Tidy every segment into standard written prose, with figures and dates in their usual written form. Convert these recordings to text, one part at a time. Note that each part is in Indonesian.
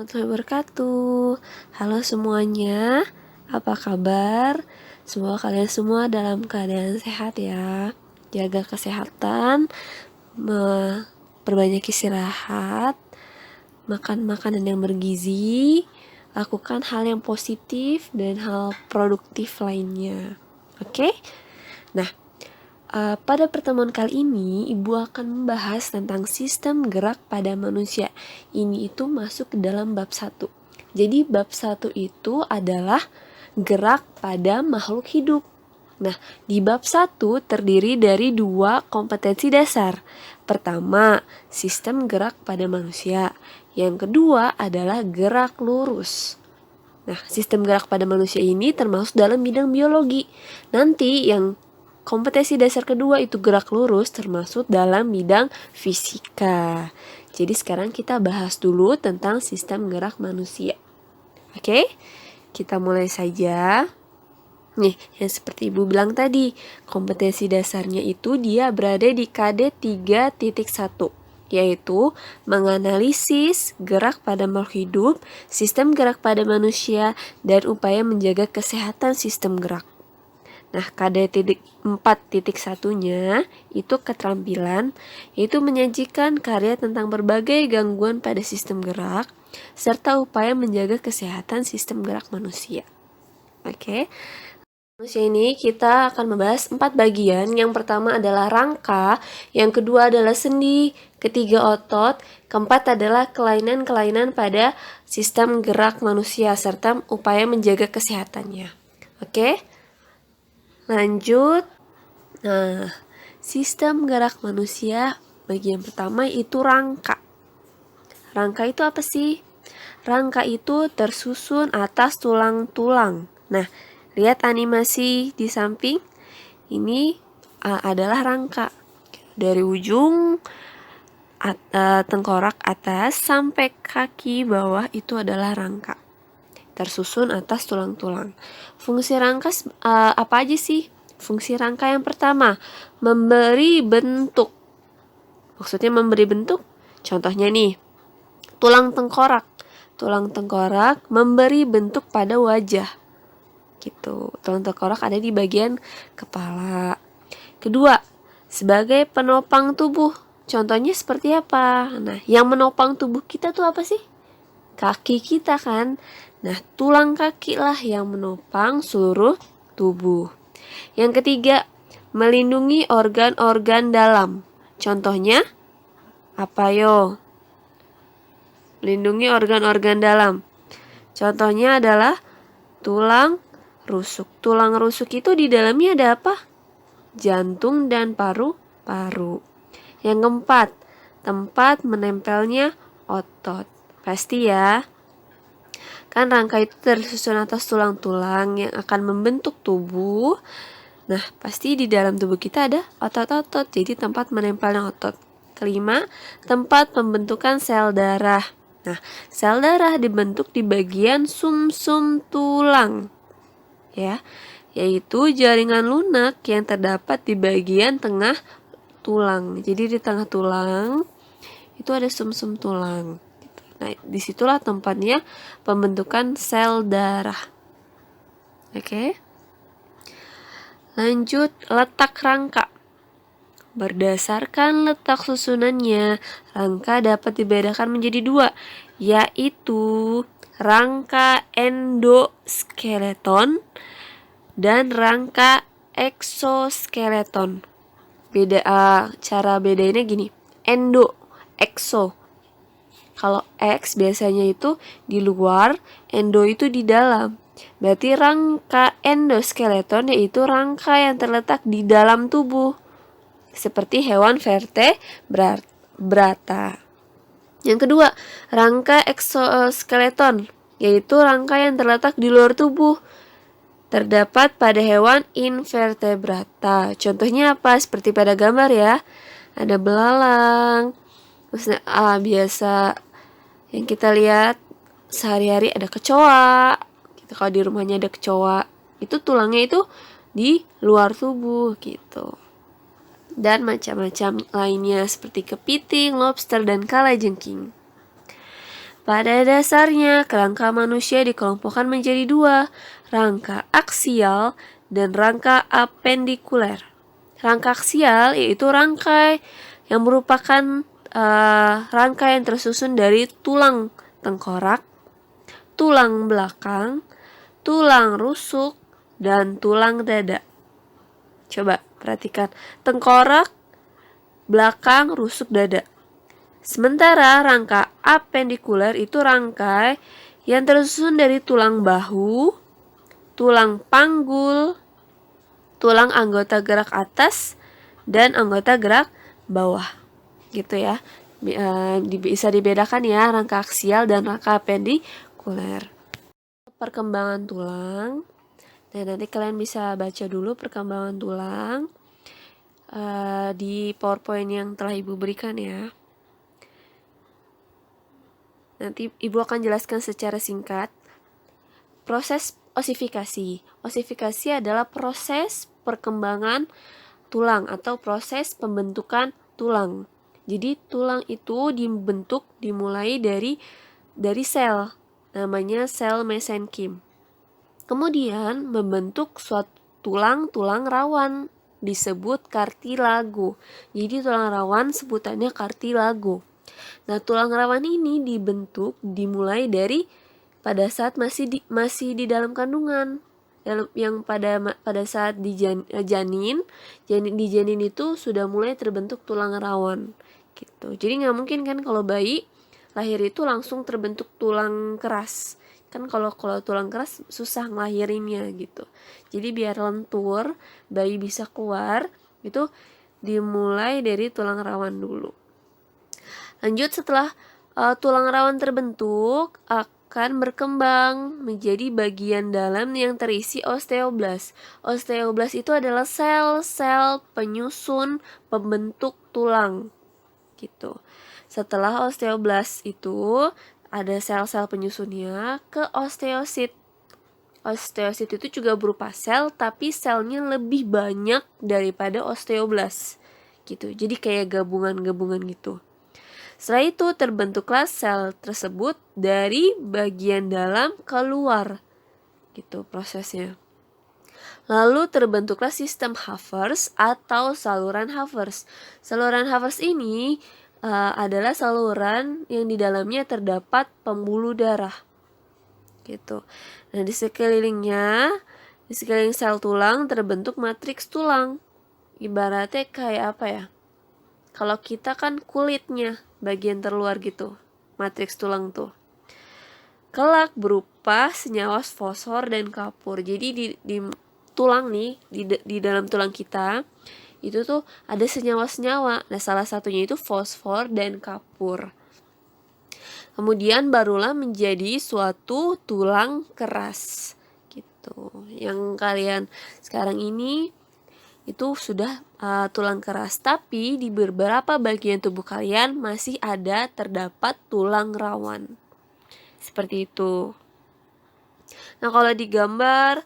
Warahmatullahi wabarakatuh. Halo semuanya, apa kabar? Semoga kalian semua dalam keadaan sehat ya. Jaga kesehatan, perbanyak istirahat, makan makanan yang bergizi, lakukan hal yang positif dan hal produktif lainnya. Oke? Nah, pada pertemuan kali ini, Ibu akan membahas tentang sistem gerak pada manusia. Ini itu masuk ke dalam bab 1. Jadi bab 1 itu adalah gerak pada makhluk hidup. Nah, di bab 1 terdiri dari 2 kompetensi dasar. Pertama, sistem gerak pada manusia. Yang kedua adalah gerak lurus. Nah, sistem gerak pada manusia ini termasuk dalam bidang biologi. Nanti yang kompetensi dasar kedua itu gerak lurus termasuk dalam bidang fisika. Jadi sekarang kita bahas dulu tentang sistem gerak manusia. Oke, kita mulai saja. Nih, yang seperti Ibu bilang tadi, kompetensi dasarnya itu dia berada di KD 3.1, yaitu menganalisis gerak pada makhluk hidup, sistem gerak pada manusia, dan upaya menjaga kesehatan sistem gerak. Nah, KD 4.1-nya itu keterampilan, yaitu menyajikan karya tentang berbagai gangguan pada sistem gerak, serta upaya menjaga kesehatan sistem gerak manusia. Oke. Manusia ini kita akan membahas 4 bagian. Yang pertama adalah rangka, yang kedua adalah sendi, ketiga otot, keempat adalah kelainan-kelainan pada sistem gerak manusia serta upaya menjaga kesehatannya. Oke? Lanjut. Nah, sistem gerak manusia bagian pertama itu rangka. Rangka itu apa sih? Rangka itu tersusun atas tulang-tulang. Nah, lihat animasi di samping. Ini adalah rangka. Dari ujung tengkorak atas sampai kaki bawah itu adalah rangka. Tersusun atas tulang-tulang. Fungsi rangka apa aja sih? Fungsi rangka yang pertama, memberi bentuk. Maksudnya memberi bentuk, contohnya nih, tulang tengkorak. Tulang tengkorak memberi bentuk pada wajah. Gitu. Tulang tengkorak ada di bagian kepala. Kedua, sebagai penopang tubuh. Contohnya seperti apa? Nah, yang menopang tubuh kita tuh apa sih? Kaki kita kan. Nah, tulang kaki lah yang menopang seluruh tubuh. Yang ketiga, melindungi organ-organ dalam. Contohnya apa yo? Melindungi organ-organ dalam. Contohnya adalah tulang rusuk. Tulang rusuk itu di dalamnya ada apa? Jantung dan paru-paru. Yang keempat, tempat menempelnya otot. Pasti ya. Kan rangka itu tersusun atas tulang-tulang yang akan membentuk tubuh. Nah, pasti di dalam tubuh kita ada otot-otot, jadi tempat menempelnya otot. Kelima, tempat pembentukan sel darah. Nah, sel darah dibentuk di bagian sumsum tulang. Ya, yaitu jaringan lunak yang terdapat di bagian tengah tulang. Jadi di tengah tulang itu ada sumsum tulang. Nah, disitulah tempatnya pembentukan sel darah. Oke. Lanjut, letak rangka. Berdasarkan letak susunannya, rangka dapat dibedakan menjadi 2, yaitu rangka endoskeleton dan rangka exoskeleton. Cara bedainnya gini. Endo, exo. Kalau X biasanya itu di luar, endo itu di dalam. Berarti rangka endoskeleton yaitu rangka yang terletak di dalam tubuh. Seperti hewan vertebrata. Yang kedua, rangka exoskeleton yaitu rangka yang terletak di luar tubuh. Terdapat pada hewan invertebrata. Contohnya apa? Seperti pada gambar ya. Ada belalang. Terus biasa yang kita lihat sehari-hari ada kecoa. Gitu. Kalau di rumahnya ada kecoa, itu tulangnya itu di luar tubuh gitu. Dan macam-macam lainnya seperti kepiting, lobster, dan kalajengking. Pada dasarnya, kerangka manusia dikelompokkan menjadi dua, rangka aksial dan rangka apendikuler. Rangka aksial yaitu rangkai yang merupakan rangka yang tersusun dari tulang tengkorak, tulang belakang, tulang rusuk, dan tulang dada. Coba perhatikan, tengkorak, belakang, rusuk, dada. Sementara rangka apendikuler itu rangkai yang tersusun dari tulang bahu, tulang panggul, tulang anggota gerak atas, dan anggota gerak bawah. Gitu ya. Bisa dibedakan ya rangka aksial dan rangka apendikuler. Perkembangan tulang. Nah, nanti kalian bisa baca dulu perkembangan tulang di PowerPoint yang telah Ibu berikan ya. Nanti Ibu akan jelaskan secara singkat. Proses osifikasi. Osifikasi adalah proses perkembangan tulang atau proses pembentukan tulang. Jadi tulang itu dibentuk dimulai dari sel, namanya sel mesenkim. Kemudian membentuk suatu tulang rawan disebut kartilago. Jadi tulang rawan sebutannya kartilago. Nah, tulang rawan ini dibentuk dimulai dari pada saat masih di dalam kandungan. Yang pada saat di janin itu sudah mulai terbentuk tulang rawan gitu. Jadi nggak mungkin kan kalau bayi lahir itu langsung terbentuk tulang keras. Kan kalau tulang keras susah ngelahirinnya gitu. Jadi biar lentur, bayi bisa keluar, itu dimulai dari tulang rawan dulu. Lanjut, setelah tulang rawan terbentuk, akan berkembang menjadi bagian dalam yang terisi osteoblas. Osteoblas itu adalah sel-sel penyusun pembentuk tulang. Gitu. Setelah osteoblas itu ada sel-sel penyusunnya ke osteosit. Osteosit itu juga berupa sel, tapi selnya lebih banyak daripada osteoblas. Gitu. Jadi kayak gabungan-gabungan gitu. Setelah itu terbentuklah sel tersebut dari bagian dalam keluar. Gitu prosesnya. Lalu terbentuklah sistem Havers atau saluran Havers. Saluran Havers ini adalah saluran yang di dalamnya terdapat pembuluh darah. Gitu. Nah, di sekeliling sel tulang terbentuk matriks tulang. Ibaratnya kayak apa ya? Kalau kita kan kulitnya bagian terluar gitu, matriks tulang tuh. Kelak berupa senyawa fosfor dan kapur. Jadi di tulang nih, di dalam tulang kita itu tuh ada senyawa-senyawa. Nah, salah satunya itu fosfor dan kapur. Kemudian barulah menjadi suatu tulang keras gitu. Yang kalian sekarang ini itu sudah tulang keras, tapi di beberapa bagian tubuh kalian masih terdapat tulang rawan. Seperti itu. Nah, kalau digambar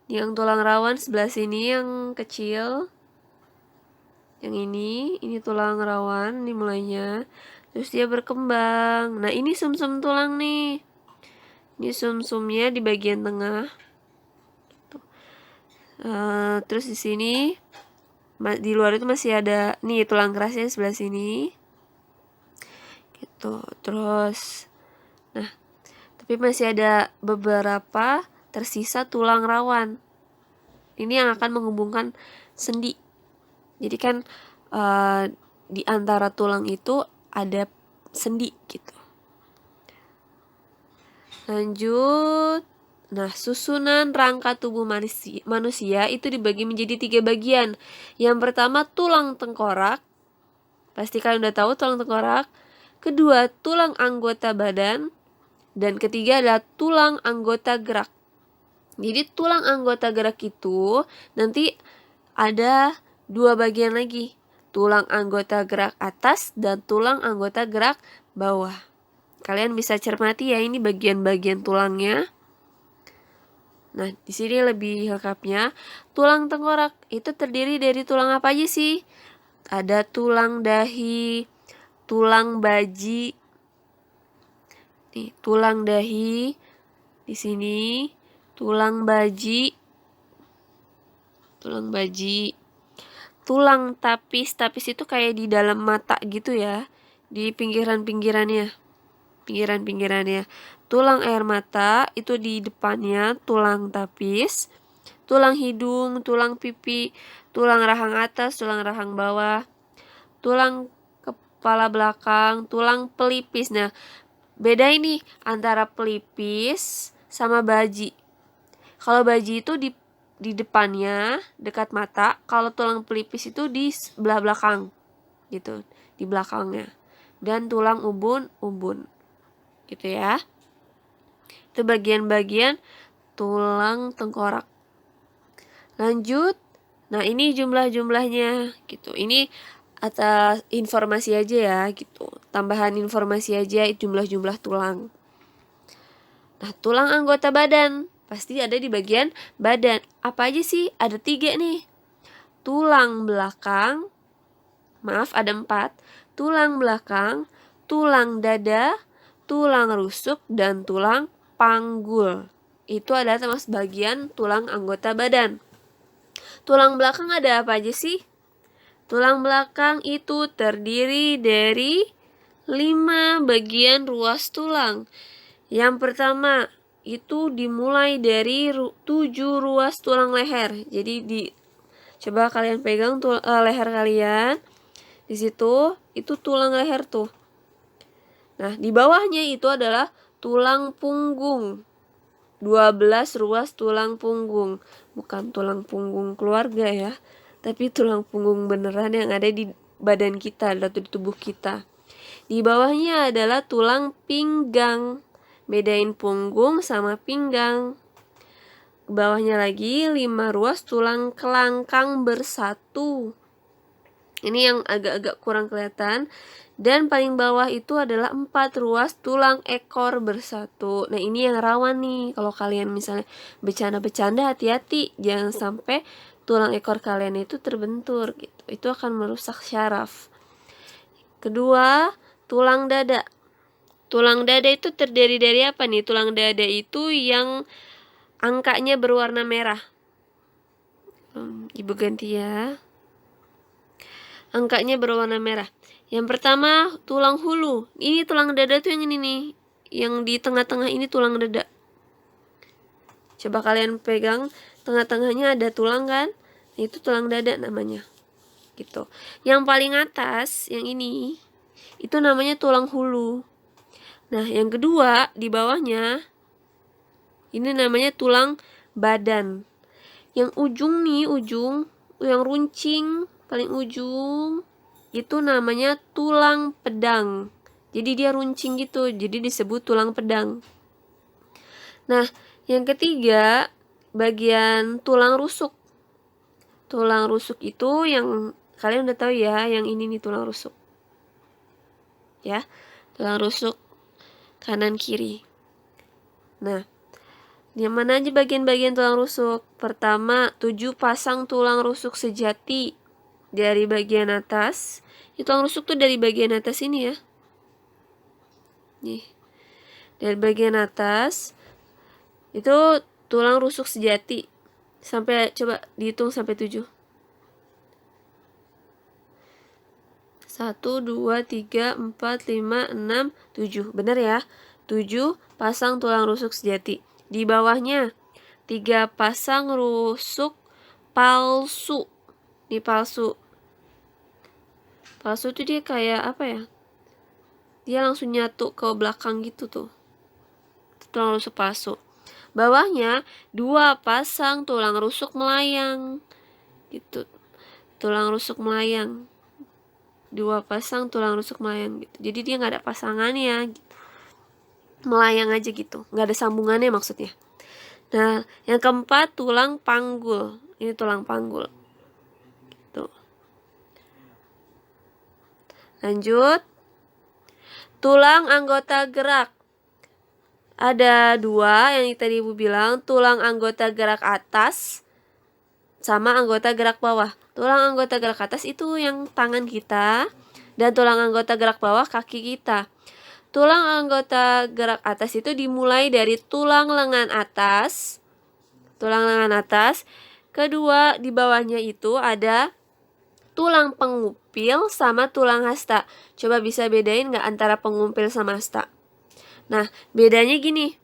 yang tulang rawan sebelah sini yang kecil, yang ini tulang rawan dimulainya, terus dia berkembang. Nah, ini sumsum tulang nih. Ini sumsumnya di bagian tengah. Terus di sini di luar itu masih ada nih tulang kerasnya sebelah sini gitu. Terus nah, tapi masih ada beberapa tersisa tulang rawan. Ini yang akan menghubungkan sendi. Jadi kan di antara tulang itu ada sendi gitu. Lanjut. Nah, susunan rangka tubuh manusia itu dibagi menjadi 3 bagian. Yang pertama tulang tengkorak. Pasti kalian udah tahu tulang tengkorak. Kedua, tulang anggota badan. Dan ketiga adalah tulang anggota gerak. Jadi tulang anggota gerak itu nanti ada 2 bagian lagi. Tulang anggota gerak atas dan tulang anggota gerak bawah. Kalian bisa cermati ya, ini bagian-bagian tulangnya. Nah, di sini lebih lengkapnya, tulang tengkorak itu terdiri dari tulang apa aja sih? Ada tulang dahi, tulang baji, Nih, tulang dahi di sini, tulang baji, tulang tapis. Tapis itu kayak di dalam mata gitu ya, di pinggirannya. Tulang air mata itu di depannya, tulang tapis. Tulang hidung, tulang pipi, tulang rahang atas, tulang rahang bawah, tulang kepala belakang, tulang pelipis. Nah, beda ini antara pelipis sama baji. Kalau baji itu di depannya, dekat mata. Kalau tulang pelipis itu di sebelah belakang, gitu, di belakangnya. Dan tulang ubun, gitu ya. Itu bagian-bagian tulang tengkorak. Lanjut. Nah, ini jumlah-jumlahnya gitu. Ini atas informasi aja ya gitu. Tambahan informasi aja jumlah-jumlah tulang. Nah, tulang anggota badan pasti ada di bagian badan. Apa aja sih? Ada 3 nih. Tulang belakang. Maaf, ada 4. Tulang belakang, tulang dada, tulang rusuk, dan tulang panggul. Itu adalah termasuk bagian tulang anggota badan. Tulang belakang ada apa aja sih? Tulang belakang itu terdiri dari 5 bagian ruas tulang. Yang pertama itu dimulai dari 7 ruas tulang leher. Jadi coba kalian pegang leher kalian. Di situ itu tulang leher tuh. Nah, di bawahnya itu adalah tulang punggung. 12 ruas tulang punggung. Bukan tulang punggung keluarga ya, tapi tulang punggung beneran yang ada di badan kita atau di tubuh kita. Di bawahnya adalah tulang pinggang. Bedain punggung sama pinggang. Bawahnya lagi 5 ruas tulang kelangkang bersatu. Ini yang agak-agak kurang kelihatan. Dan paling bawah itu adalah 4 ruas tulang ekor bersatu. Nah, ini yang rawan nih. Kalau kalian misalnya bercanda-bercanda, hati-hati. Jangan sampai tulang ekor kalian itu terbentur gitu. Itu akan merusak syaraf. Kedua, tulang dada. Tulang dada itu terdiri dari apa nih? Tulang dada itu yang angkanya berwarna merah. Ibu ganti ya. Angkanya berwarna merah. Yang pertama, tulang hulu. Ini tulang dada tuh yang ini nih. Yang di tengah-tengah ini tulang dada. Coba kalian pegang, tengah-tengahnya ada tulang kan? Itu tulang dada namanya. Gitu. Yang paling atas, yang ini, itu namanya tulang hulu. Nah, yang kedua, di bawahnya, ini namanya tulang badan. Yang ujung nih, yang runcing, paling ujung, itu namanya tulang pedang. Jadi dia runcing gitu, jadi disebut tulang pedang. Nah, yang ketiga, bagian tulang rusuk. Tulang rusuk itu yang kalian udah tahu ya, yang ini nih tulang rusuk. Ya, tulang rusuk kanan kiri. Nah, yang mana aja bagian-bagian tulang rusuk? Pertama, 7 pasang tulang rusuk sejati. Dari bagian atas, tulang rusuk tuh dari bagian atas ini ya. Nih, dari bagian atas itu tulang rusuk sejati. Sampai coba dihitung sampai 7. 1, 2, 3, 4, 5, 6, 7. Benar ya? 7 pasang tulang rusuk sejati. Di bawahnya 3 pasang rusuk palsu. Ini palsu. Palsu tuh dia kayak apa ya? Dia langsung nyatu ke belakang gitu tuh. Tulang rusuk palsu. Bawahnya 2 pasang tulang rusuk melayang. Gitu. Tulang rusuk melayang. 2 pasang tulang rusuk melayang gitu. Jadi dia nggak ada pasangannya. Gitu. Melayang aja gitu. Nggak ada sambungannya maksudnya. Nah, yang keempat tulang panggul. Ini tulang panggul. Gitu. Lanjut. Tulang anggota gerak. Ada 2 yang tadi Ibu bilang. Tulang anggota gerak atas sama anggota gerak bawah. Tulang anggota gerak atas itu yang tangan kita. Dan tulang anggota gerak bawah kaki kita. Tulang anggota gerak atas itu dimulai dari tulang lengan atas. Kedua, di bawahnya itu ada tulang pengupil sama tulang hasta. Coba bisa bedain nggak antara pengumpil sama hasta? Nah, bedanya gini.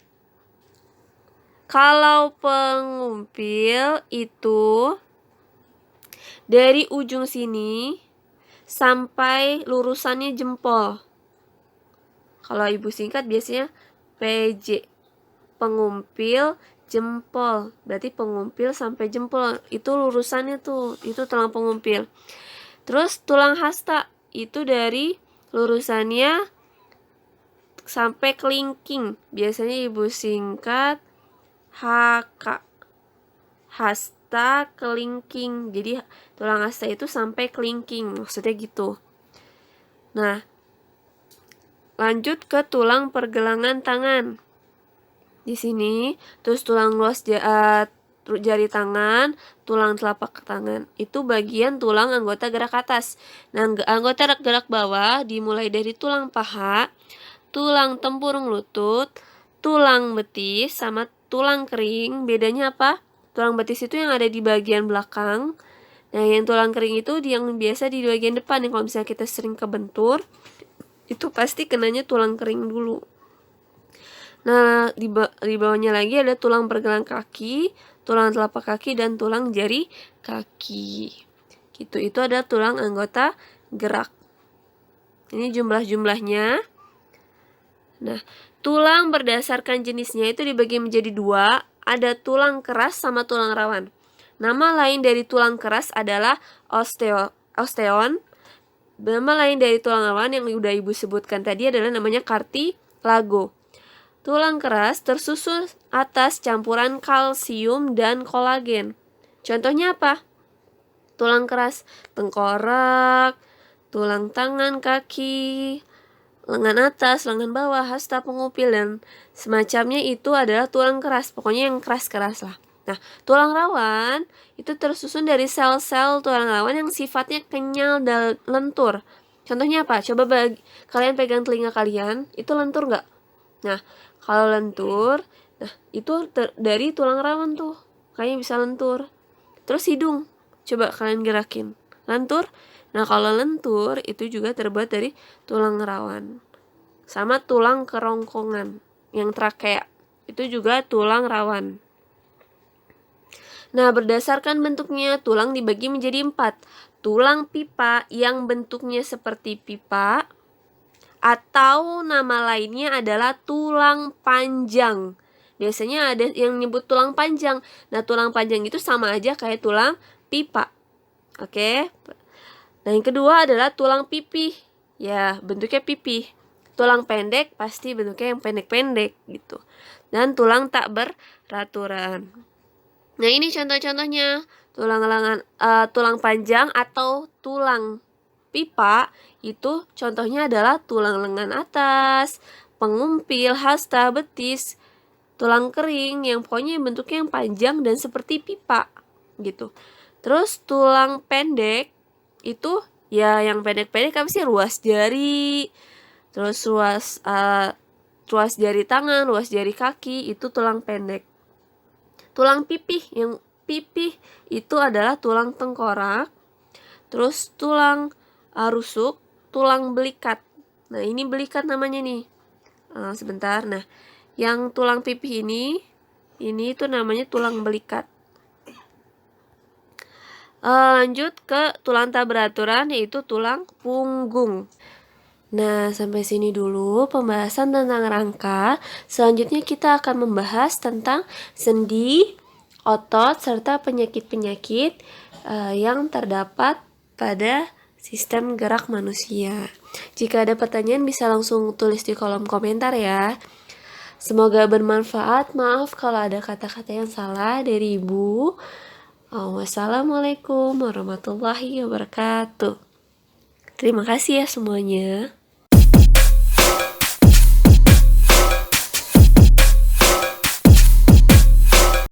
Kalau pengumpil itu dari ujung sini sampai lurusannya jempol. Kalau ibu singkat biasanya PJ. Pengumpil jempol. Berarti pengumpil sampai jempol. Itu lurusannya tuh. Itu tulang pengumpil. Terus tulang hasta itu dari lurusannya sampai kelingking. Biasanya ibu singkat HK. Hasta kelingking. Jadi tulang hasta itu sampai kelingking. Maksudnya gitu. Nah, lanjut ke tulang pergelangan tangan. Di sini, terus tulang luas jari tangan, tulang telapak tangan. Itu bagian tulang anggota gerak atas. Nah, anggota gerak bawah dimulai dari tulang paha, tulang tempurung lutut, tulang betis, sama tulang kering. Bedanya apa? Tulang betis itu yang ada di bagian belakang. Nah, yang tulang kering itu yang biasa di bagian depan. Yang kalau misalnya kita sering kebentur, itu pasti kenanya tulang kering dulu. Nah, di bawahnya lagi ada tulang pergelangan kaki, tulang telapak kaki, dan tulang jari kaki. Gitu, itu ada tulang anggota gerak. Ini jumlah-jumlahnya. Nah, tulang berdasarkan jenisnya itu dibagi menjadi dua. Ada tulang keras sama tulang rawan. Nama lain dari tulang keras adalah osteon. Nama lain dari tulang rawan yang udah ibu sebutkan tadi adalah namanya cartilago. Tulang keras tersusun atas campuran kalsium dan kolagen. Contohnya apa? Tulang keras tengkorak, tulang tangan, kaki, lengan atas, lengan bawah, hasta, pengupil, dan semacamnya itu adalah tulang keras. Pokoknya yang keras-keras lah. Nah, tulang rawan itu tersusun dari sel-sel tulang rawan yang sifatnya kenyal dan lentur. Contohnya apa? Coba kalian pegang telinga kalian, itu lentur nggak? Nah, kalau lentur, nah itu dari tulang rawan tuh. Kayaknya bisa lentur. Terus hidung, coba kalian gerakin. Lentur. Nah, kalau lentur itu juga terbuat dari tulang rawan. Sama tulang kerongkongan yang trakea. Itu juga tulang rawan. Nah, berdasarkan bentuknya, tulang dibagi menjadi 4. Tulang pipa yang bentuknya seperti pipa, atau nama lainnya adalah tulang panjang. Biasanya ada yang nyebut tulang panjang. Nah, tulang panjang itu sama aja kayak tulang pipa. Oke. Nah, yang kedua adalah tulang pipih. Ya, bentuknya pipih. Tulang pendek pasti bentuknya yang pendek-pendek gitu. Dan tulang tak beraturan. Nah, ini contoh-contohnya. Tulang panjang atau tulang pipa itu contohnya adalah tulang lengan atas, pengumpil, hasta, betis, tulang kering yang pokoknya bentuknya yang panjang dan seperti pipa gitu. Terus tulang pendek itu ya yang pendek-pendek apa sih? Ruas jari, terus ruas jari tangan, ruas jari kaki, itu tulang pendek. Tulang pipih, yang pipih itu adalah tulang tengkorak. Terus tulang rusuk, tulang belikat. Nah, ini belikat namanya nih. Sebentar. Nah, yang tulang pipih ini itu namanya tulang belikat. Lanjut ke tulang tak beraturan, yaitu tulang punggung. Nah, sampai sini dulu pembahasan tentang rangka. Selanjutnya kita akan membahas tentang sendi, otot, serta penyakit-penyakit yang terdapat pada sistem gerak manusia. Jika ada pertanyaan bisa langsung tulis di kolom komentar ya. Semoga bermanfaat. Maaf kalau ada kata-kata yang salah dari Ibu. Wassalamualaikum warahmatullahi wabarakatuh. Terima kasih ya semuanya.